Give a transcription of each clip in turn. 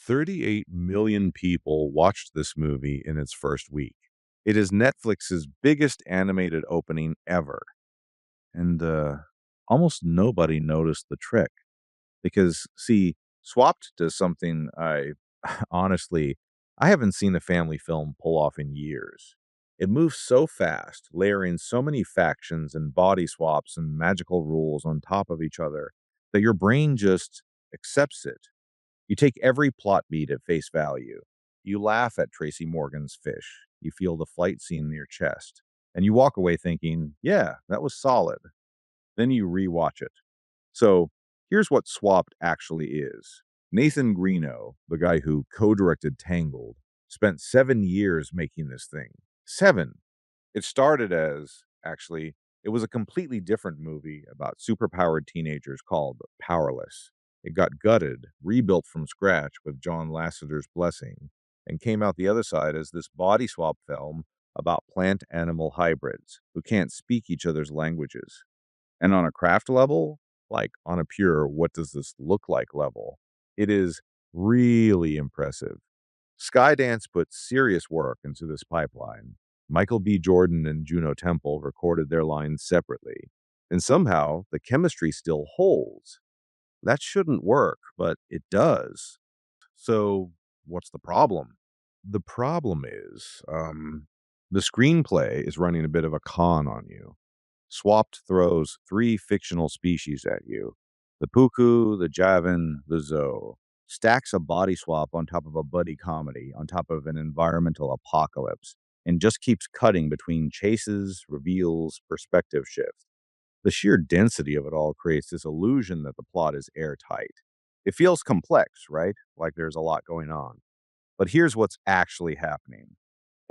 38 million people watched this movie in its first week. It is Netflix's biggest animated opening ever. And almost nobody noticed the trick. Because, see, Swapped does something honestly, I haven't seen a family film pull off in years. It moves so fast, layering so many factions and body swaps and magical rules on top of each other that your brain just accepts it. You take every plot beat at face value. You laugh at Tracy Morgan's fish. You feel the flight scene in your chest. And you walk away thinking, yeah, that was solid. Then you rewatch it. So here's what Swapped actually is. Nathan Greno, the guy who co-directed Tangled, spent 7 years making this thing. 7. It started as, actually, it was a completely different movie about superpowered teenagers called Powerless. It got gutted, rebuilt from scratch with John Lasseter's blessing, and came out the other side as this body swap film about plant-animal hybrids who can't speak each other's languages. And on a craft level, like on a pure what does this look like level, it is really impressive. Skydance put serious work into this pipeline. Michael B. Jordan and Juno Temple recorded their lines separately, and somehow the chemistry still holds. That shouldn't work, but it does. So, what's the problem? The problem is, the screenplay is running a bit of a con on you. Swapped throws three fictional species at you: the Puku, the Javan, the Zo. Stacks a body swap on top of a buddy comedy, on top of an environmental apocalypse, and just keeps cutting between chases, reveals, perspective shifts. The sheer density of it all creates this illusion that the plot is airtight. It feels complex, right? Like there's a lot going on. But here's what's actually happening.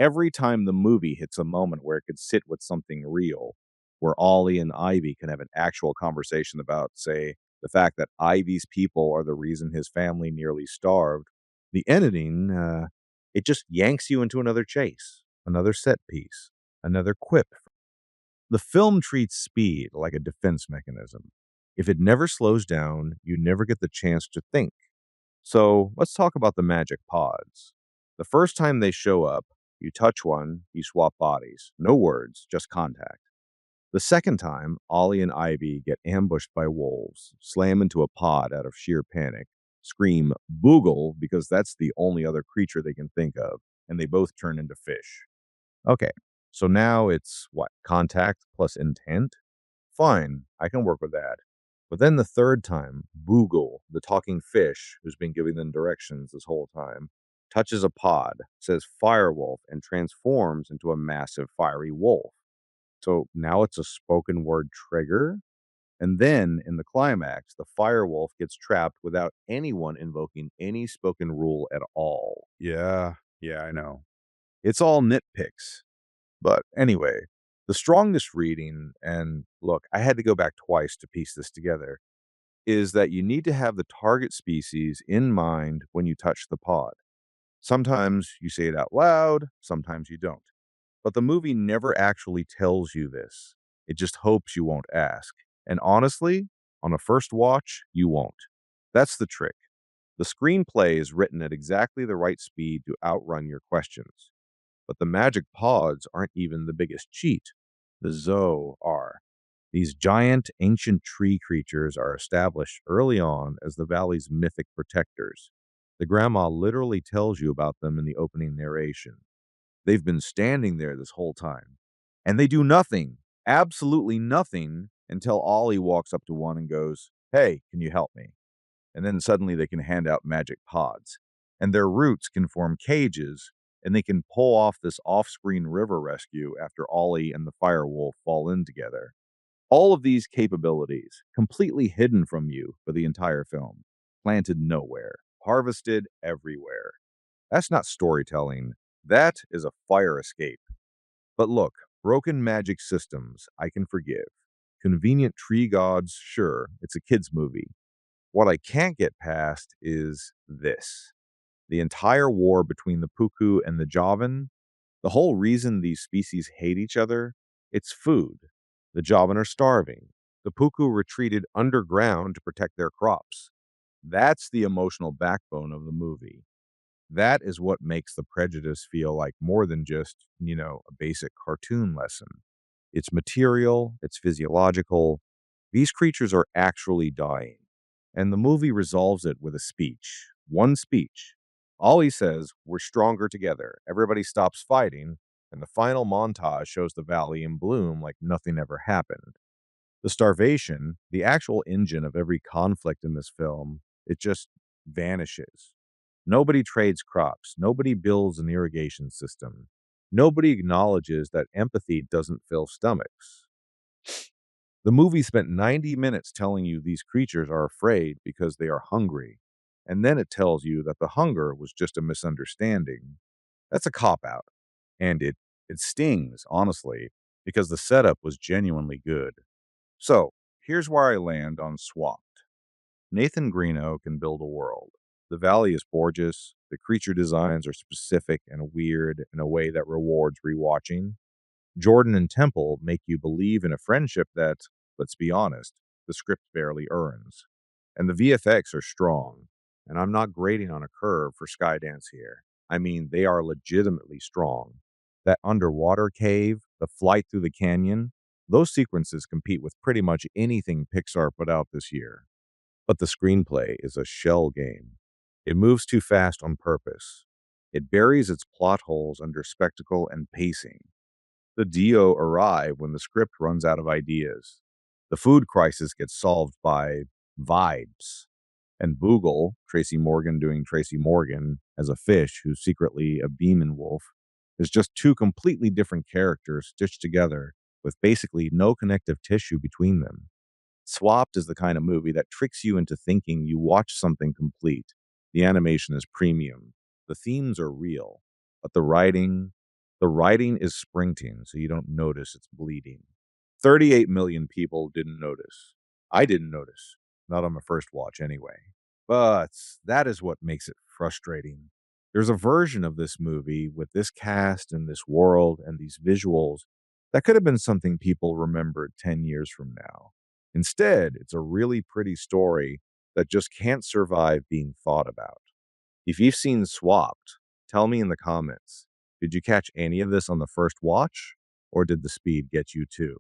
Every time the movie hits a moment where it could sit with something real, where Ollie and Ivy can have an actual conversation about, say, the fact that Ivy's people are the reason his family nearly starved, the editing, it just yanks you into another chase, another set piece, another quip. The film treats speed like a defense mechanism. If it never slows down, you never get the chance to think. So let's talk about the magic pods. The first time they show up, you touch one, you swap bodies. No words, just contact. The second time, Ollie and Ivy get ambushed by wolves, slam into a pod out of sheer panic, scream "Boogle" because that's the only other creature they can think of, and they both turn into fish. Okay, so now it's what? Contact plus intent? Fine, I can work with that. But then the third time, Boogle, the talking fish who's been giving them directions this whole time, touches a pod, says firewolf, and transforms into a massive fiery wolf. So now it's a spoken word trigger. And then in the climax, the firewolf gets trapped without anyone invoking any spoken rule at all. Yeah, I know. It's all nitpicks. But anyway, the strongest reading, and look, I had to go back twice to piece this together, is that you need to have the target species in mind when you touch the pod. Sometimes you say it out loud, sometimes you don't. But the movie never actually tells you this. It just hopes you won't ask. And honestly, on a first watch, you won't. That's the trick. The screenplay is written at exactly the right speed to outrun your questions. But the magic pods aren't even the biggest cheat. The Zo are. These giant, ancient tree creatures are established early on as the valley's mythic protectors. The grandma literally tells you about them in the opening narration. They've been standing there this whole time. And they do nothing, absolutely nothing, until Ollie walks up to one and goes, "Hey, can you help me?" And then suddenly they can hand out magic pods. And their roots can form cages, and they can pull off this off-screen river rescue after Ollie and the firewolf fall in together. All of these capabilities, completely hidden from you for the entire film, planted nowhere, harvested everywhere. That's not storytelling. That is a fire escape. But look, broken magic systems, I can forgive. Convenient tree gods, sure, it's a kid's movie. What I can't get past is this. The entire war between the Puku and the Javan, the whole reason these species hate each other, it's food. The Javan are starving. The Puku retreated underground to protect their crops. That's the emotional backbone of the movie. That is what makes the prejudice feel like more than just, a basic cartoon lesson. It's material, it's physiological. These creatures are actually dying. And the movie resolves it with a speech. One speech. All he says, we're stronger together. Everybody stops fighting. And the final montage shows the valley in bloom like nothing ever happened. The starvation, the actual engine of every conflict in this film, it just vanishes. Nobody trades crops. Nobody builds an irrigation system. Nobody acknowledges that empathy doesn't fill stomachs. The movie spent 90 minutes telling you these creatures are afraid because they are hungry. And then it tells you that the hunger was just a misunderstanding. That's a cop out. And it stings, honestly, because the setup was genuinely good. So, here's where I land on Swapped. Nathan Greno can build a world. The valley is gorgeous. The creature designs are specific and weird in a way that rewards rewatching. Jordan and Temple make you believe in a friendship that, let's be honest, the script barely earns. And the VFX are strong. And I'm not grading on a curve for Skydance here. I mean, they are legitimately strong. That underwater cave, the flight through the canyon, those sequences compete with pretty much anything Pixar put out this year. But the screenplay is a shell game. It moves too fast on purpose. It buries its plot holes under spectacle and pacing. The Dio arrive when the script runs out of ideas. The food crisis gets solved by vibes. And Boogle, Tracy Morgan doing Tracy Morgan as a fish who's secretly a demon wolf, is just two completely different characters stitched together with basically no connective tissue between them. Swapped is the kind of movie that tricks you into thinking you watch something complete. The animation is premium. The themes are real, but the writing is sprinting, so you don't notice it's bleeding. 38 million people didn't notice. I didn't notice. Not on my first watch, anyway. But that is what makes it frustrating. There's a version of this movie with this cast and this world and these visuals that could have been something people remembered 10 years from now. Instead, it's a really pretty story that just can't survive being thought about. If you've seen Swapped, tell me in the comments. Did you catch any of this on the first watch? Or did the speed get you too?